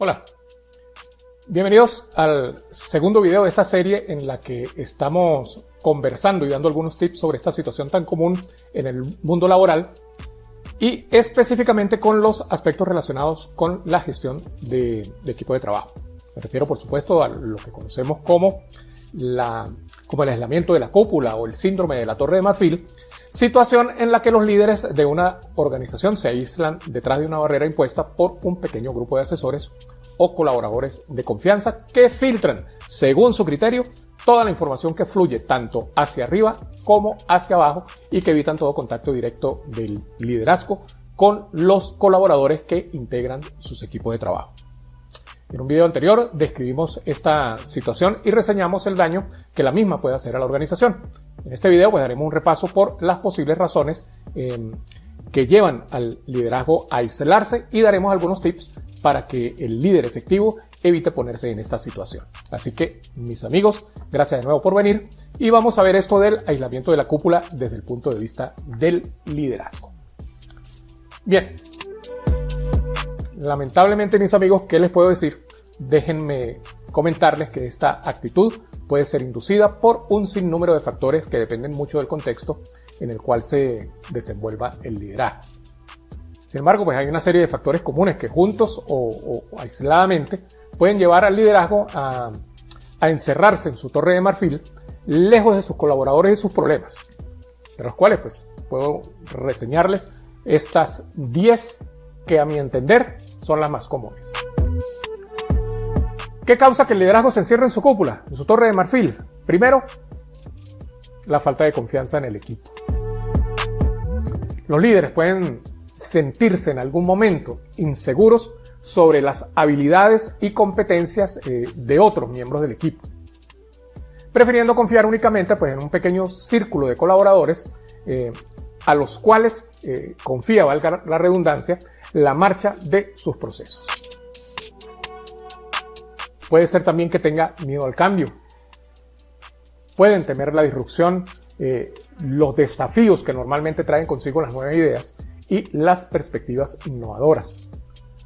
Hola, bienvenidos al segundo video de esta serie en la que estamos conversando y dando algunos tips sobre esta situación tan común en el mundo laboral y específicamente con los aspectos relacionados con la gestión de equipo de trabajo. Me refiero por supuesto a lo que conocemos como el aislamiento de la cúpula o el síndrome de la Torre de Marfil, situación en la que los líderes de una organización se aíslan detrás de una barrera impuesta por un pequeño grupo de asesores o colaboradores de confianza que filtran, según su criterio, toda la información que fluye tanto hacia arriba como hacia abajo y que evitan todo contacto directo del liderazgo con los colaboradores que integran sus equipos de trabajo. En un video anterior describimos esta situación y reseñamos el daño que la misma puede hacer a la organización. En este video pues daremos un repaso por las posibles razones que llevan al liderazgo a aislarse y daremos algunos tips para que el líder efectivo evite ponerse en esta situación. Así que, mis amigos, gracias de nuevo por venir y vamos a ver esto del aislamiento de la cúpula desde el punto de vista del liderazgo. Bien. Lamentablemente, mis amigos, ¿qué les puedo decir? Déjenme comentarles que esta actitud puede ser inducida por un sinnúmero de factores que dependen mucho del contexto en el cual se desenvuelva el liderazgo. Sin embargo, pues hay una serie de factores comunes que juntos o aisladamente pueden llevar al liderazgo a encerrarse en su torre de marfil, lejos de sus colaboradores y sus problemas, de los cuales pues puedo reseñarles estas 10 que a mi entender son las más comunes. ¿Qué causa que el liderazgo se encierre en su cúpula, en su torre de marfil? Primero, la falta de confianza en el equipo. Los líderes pueden sentirse en algún momento inseguros sobre las habilidades y competencias de otros miembros del equipo, prefiriendo confiar únicamente pues, en un pequeño círculo de colaboradores a los cuales confía, valga la redundancia, la marcha de sus procesos. Puede ser también que tenga miedo al cambio. Pueden temer la disrupción, los desafíos que normalmente traen consigo las nuevas ideas y las perspectivas innovadoras.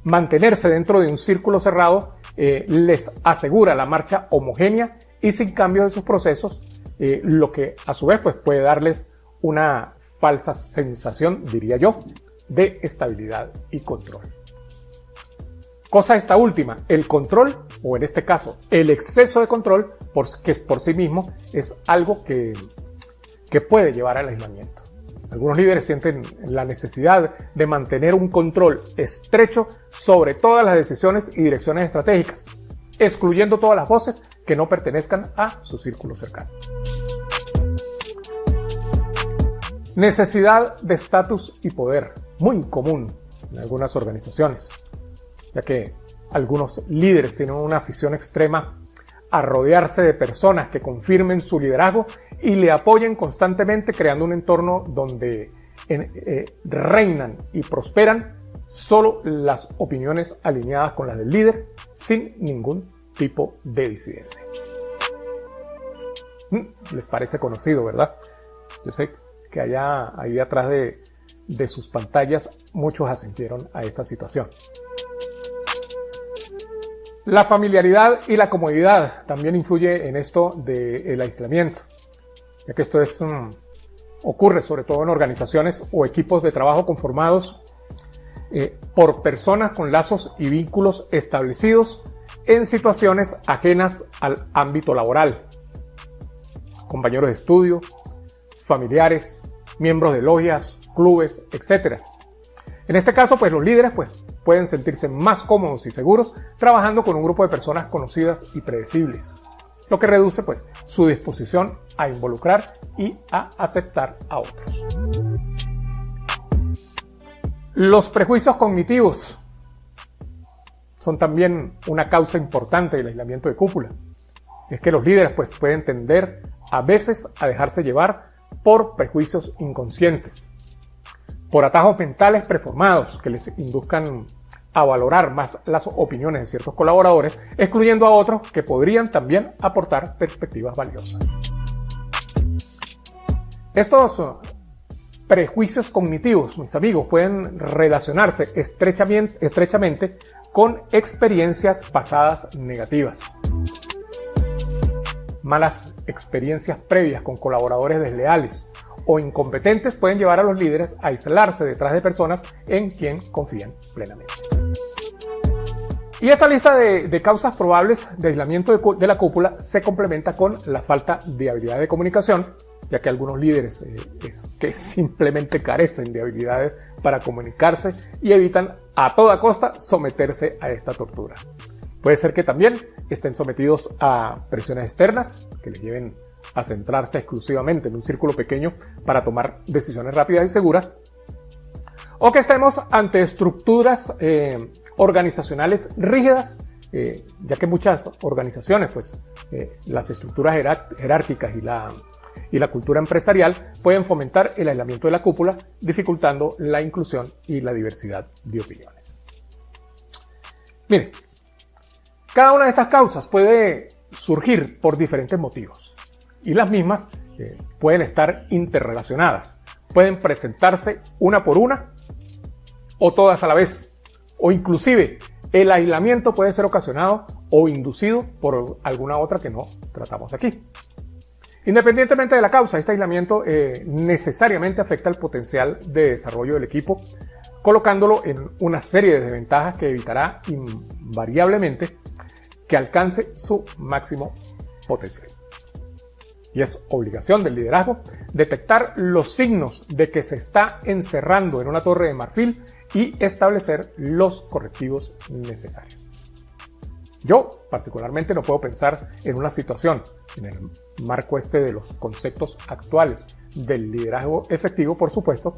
Mantenerse dentro de un círculo cerrado les asegura la marcha homogénea y sin cambios de sus procesos, lo que a su vez pues, puede darles una falsa sensación, diría yo, de estabilidad y control. Cosa esta última, el control, o en este caso, el exceso de control, que por sí mismo es algo que puede llevar al aislamiento. Algunos líderes sienten la necesidad de mantener un control estrecho sobre todas las decisiones y direcciones estratégicas, excluyendo todas las voces que no pertenezcan a su círculo cercano. Necesidad de estatus y poder, muy común en algunas organizaciones, ya que algunos líderes tienen una afición extrema a rodearse de personas que confirmen su liderazgo y le apoyen constantemente, creando un entorno donde reinan y prosperan solo las opiniones alineadas con las del líder, sin ningún tipo de disidencia. ¿Les parece conocido, verdad? Yo sé que ahí atrás de sus pantallas muchos asintieron a esta situación. La familiaridad y la comodidad también influye en esto del aislamiento, ya que esto ocurre sobre todo en organizaciones o equipos de trabajo conformados por personas con lazos y vínculos establecidos en situaciones ajenas al ámbito laboral, compañeros de estudio, familiares, miembros de logias, clubes, etc. En este caso, pues los líderes pueden sentirse más cómodos y seguros trabajando con un grupo de personas conocidas y predecibles, lo que reduce pues su disposición a involucrar y a aceptar a otros. Los prejuicios cognitivos son también una causa importante del aislamiento de cúpula. Es que los líderes pues pueden tender a veces a dejarse llevar por prejuicios inconscientes, por atajos mentales preformados que les induzcan a valorar más las opiniones de ciertos colaboradores, excluyendo a otros que podrían también aportar perspectivas valiosas. Estos prejuicios cognitivos, mis amigos, pueden relacionarse estrechamente con experiencias pasadas negativas. Malas experiencias previas con colaboradores desleales o incompetentes pueden llevar a los líderes a aislarse detrás de personas en quien confían plenamente. Y esta lista de causas probables de aislamiento de la cúpula se complementa con la falta de habilidad de comunicación, ya que algunos líderes que simplemente carecen de habilidades para comunicarse y evitan a toda costa someterse a esta tortura. Puede ser que también estén sometidos a presiones externas que les lleven a centrarse exclusivamente en un círculo pequeño para tomar decisiones rápidas y seguras, o que estemos ante estructuras organizacionales rígidas, ya que muchas organizaciones, las estructuras jerárquicas y la cultura empresarial pueden fomentar el aislamiento de la cúpula, dificultando la inclusión y la diversidad de opiniones. Miren, cada una de estas causas puede surgir por diferentes motivos y las mismas pueden estar interrelacionadas. Pueden presentarse una por una o todas a la vez, o inclusive el aislamiento puede ser ocasionado o inducido por alguna otra que no tratamos aquí. Independientemente de la causa, este aislamiento necesariamente afecta el potencial de desarrollo del equipo, colocándolo en una serie de desventajas que evitará invariablemente que alcance su máximo potencial. Y es obligación del liderazgo detectar los signos de que se está encerrando en una torre de marfil y establecer los correctivos necesarios. Yo, particularmente, no puedo pensar en una situación, en el marco de los conceptos actuales del liderazgo efectivo, por supuesto,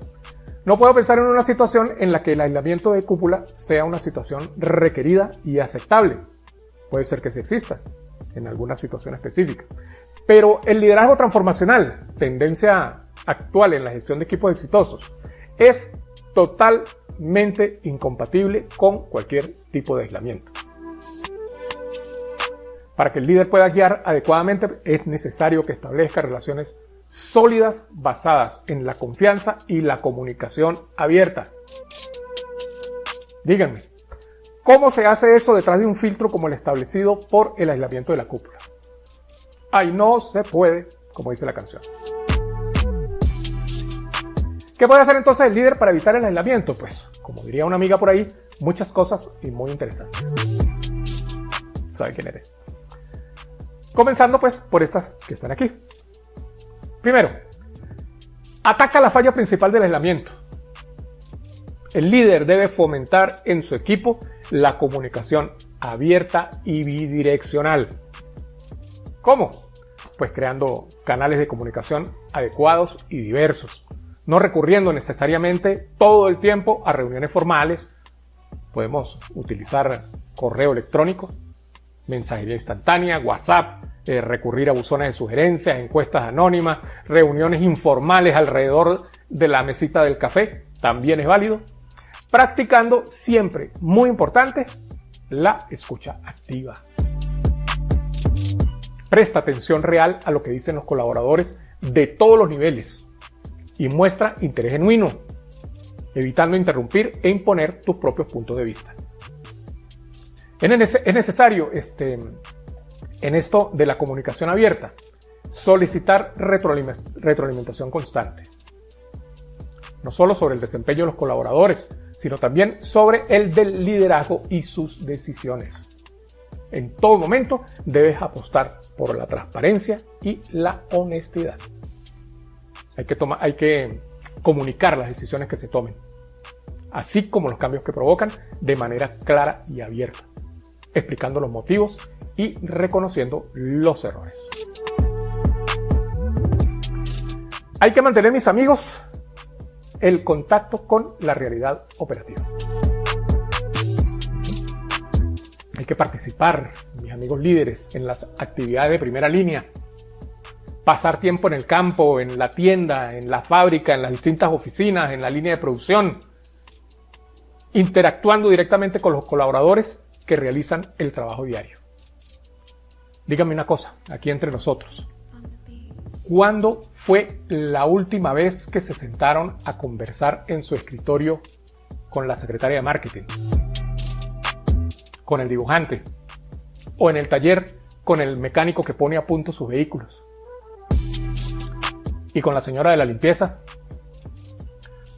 no puedo pensar en una situación en la que el aislamiento de cúpula sea una situación requerida y aceptable. Puede ser que sí exista, en alguna situación específica. Pero el liderazgo transformacional, tendencia actual en la gestión de equipos exitosos, es totalmente incompatible con cualquier tipo de aislamiento. Para que el líder pueda guiar adecuadamente es necesario que establezca relaciones sólidas basadas en la confianza y la comunicación abierta. Díganme, ¿cómo se hace eso detrás de un filtro como el establecido por el aislamiento de la cúpula? ¡Ay, no se puede!, como dice la canción. ¿Qué puede hacer entonces el líder para evitar el aislamiento? Pues, como diría una amiga por ahí, muchas cosas y muy interesantes. ¿Sabe quién eres? Comenzando pues por estas que están aquí. Primero, ataca la falla principal del aislamiento. El líder debe fomentar en su equipo la comunicación abierta y bidireccional. ¿Cómo? Pues creando canales de comunicación adecuados y diversos, no recurriendo necesariamente todo el tiempo a reuniones formales. Podemos utilizar correo electrónico, mensajería instantánea, WhatsApp, recurrir a buzones de sugerencias, encuestas anónimas, reuniones informales alrededor de la mesita del café, también es válido. Practicando siempre, muy importante, la escucha activa. Presta atención real a lo que dicen los colaboradores de todos los niveles y muestra interés genuino, evitando interrumpir e imponer tus propios puntos de vista. Es necesario, en esto de la comunicación abierta, solicitar retroalimentación constante. No solo sobre el desempeño de los colaboradores, sino también sobre el del liderazgo y sus decisiones. En todo momento debes apostar por la transparencia y la honestidad. Hay que comunicar las decisiones que se tomen, así como los cambios que provocan, de manera clara y abierta, explicando los motivos y reconociendo los errores. Hay que mantener, mis amigos, el contacto con la realidad operativa. Hay que participar, mis amigos líderes, en las actividades de primera línea. Pasar tiempo en el campo, en la tienda, en la fábrica, en las distintas oficinas, en la línea de producción, interactuando directamente con los colaboradores que realizan el trabajo diario. Díganme una cosa, aquí entre nosotros. ¿Cuándo fue la última vez que se sentaron a conversar en su escritorio con la secretaria de marketing, con el dibujante o en el taller con el mecánico que pone a punto sus vehículos y con la señora de la limpieza?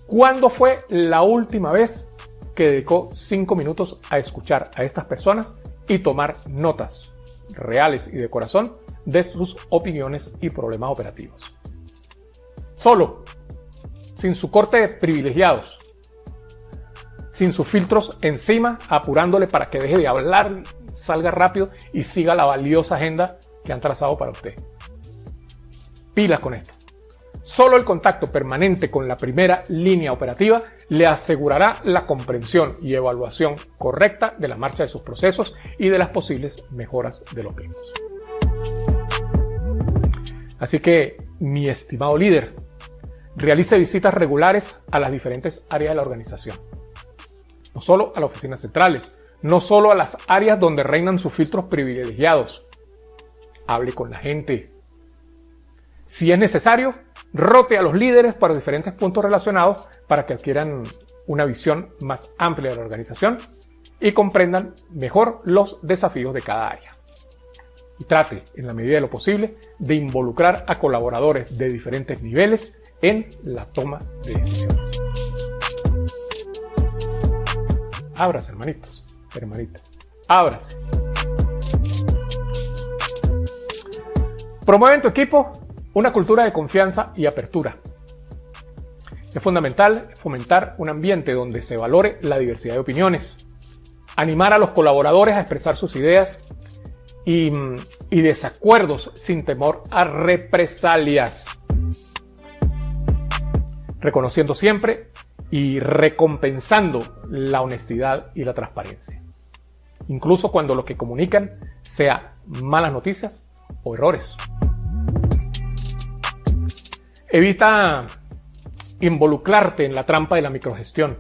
¿Cuándo fue la última vez que dedicó 5 minutos a escuchar a estas personas y tomar notas reales y de corazón de sus opiniones y problemas operativos? Solo, sin su corte de privilegiados, sin sus filtros encima, apurándole para que deje de hablar, salga rápido y siga la valiosa agenda que han trazado para usted. Pilas con esto. Solo el contacto permanente con la primera línea operativa le asegurará la comprensión y evaluación correcta de la marcha de sus procesos y de las posibles mejoras de los mismos. Así que, mi estimado líder, realice visitas regulares a las diferentes áreas de la organización. No solo a las oficinas centrales, no solo a las áreas donde reinan sus filtros privilegiados. Hable con la gente. Si es necesario, rote a los líderes para diferentes puntos relacionados para que adquieran una visión más amplia de la organización y comprendan mejor los desafíos de cada área. Y trate, en la medida de lo posible, de involucrar a colaboradores de diferentes niveles en la toma de decisiones. Ábrase, hermanitos, hermanitas. Ábrase. Promueve en tu equipo una cultura de confianza y apertura. Es fundamental fomentar un ambiente donde se valore la diversidad de opiniones, animar a los colaboradores a expresar sus ideas y desacuerdos sin temor a represalias, reconociendo siempre y recompensando la honestidad y la transparencia, incluso cuando lo que comunican sea malas noticias o errores. Evita involucrarte en la trampa de la microgestión.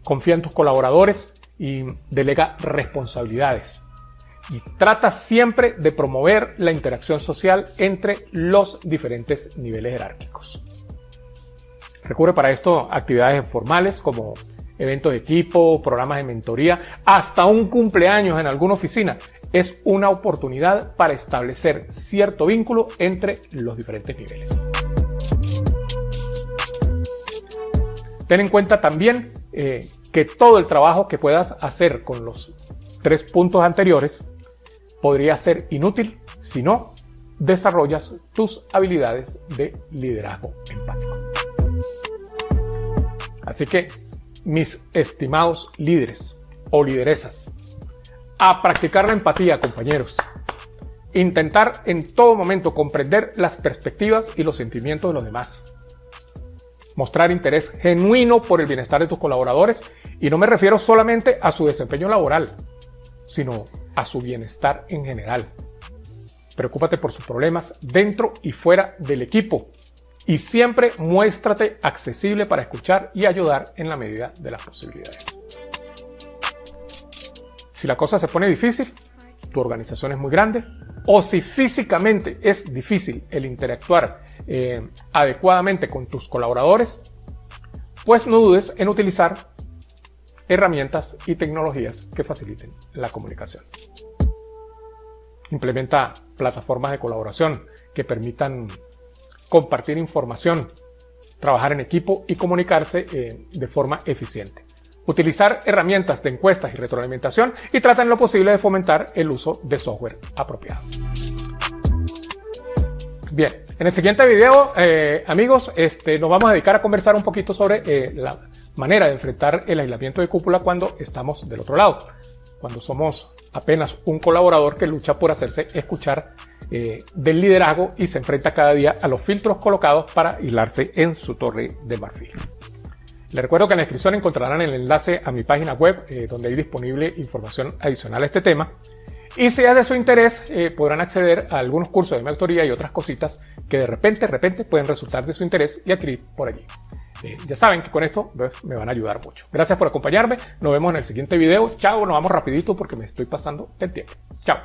Confía en tus colaboradores y delega responsabilidades. Y trata siempre de promover la interacción social entre los diferentes niveles jerárquicos. Recurre para esto a actividades formales como eventos de equipo, programas de mentoría, hasta un cumpleaños en alguna oficina. Es una oportunidad para establecer cierto vínculo entre los diferentes niveles. Ten en cuenta también que todo el trabajo que puedas hacer con los 3 puntos anteriores podría ser inútil si no desarrollas tus habilidades de liderazgo empático. Así que, mis estimados líderes o lideresas, a practicar la empatía, compañeros. Intentar en todo momento comprender las perspectivas y los sentimientos de los demás. Mostrar interés genuino por el bienestar de tus colaboradores, y no me refiero solamente a su desempeño laboral, sino a su bienestar en general. Preocúpate por sus problemas dentro y fuera del equipo. Y siempre muéstrate accesible para escuchar y ayudar en la medida de las posibilidades. Si la cosa se pone difícil, tu organización es muy grande, o si físicamente es difícil el interactuar adecuadamente con tus colaboradores, pues no dudes en utilizar herramientas y tecnologías que faciliten la comunicación. Implementa plataformas de colaboración que permitan compartir información, trabajar en equipo y comunicarse de forma eficiente. Utilizar herramientas de encuestas y retroalimentación, y trata en lo posible de fomentar el uso de software apropiado. Bien, en el siguiente video, amigos, nos vamos a dedicar a conversar un poquito sobre la manera de enfrentar el aislamiento de cúpula cuando estamos del otro lado, cuando somos apenas un colaborador que lucha por hacerse escuchar del liderazgo y se enfrenta cada día a los filtros colocados para aislarse en su torre de marfil. Les recuerdo que en la descripción encontrarán el enlace a mi página web donde hay disponible información adicional a este tema, y si es de su interés podrán acceder a algunos cursos de mentoría y otras cositas que de repente pueden resultar de su interés y adquirir por allí. Ya saben que con esto me van a ayudar mucho. Gracias por acompañarme, nos vemos en el siguiente video. Chao, nos vamos rapidito porque me estoy pasando el tiempo. Chao.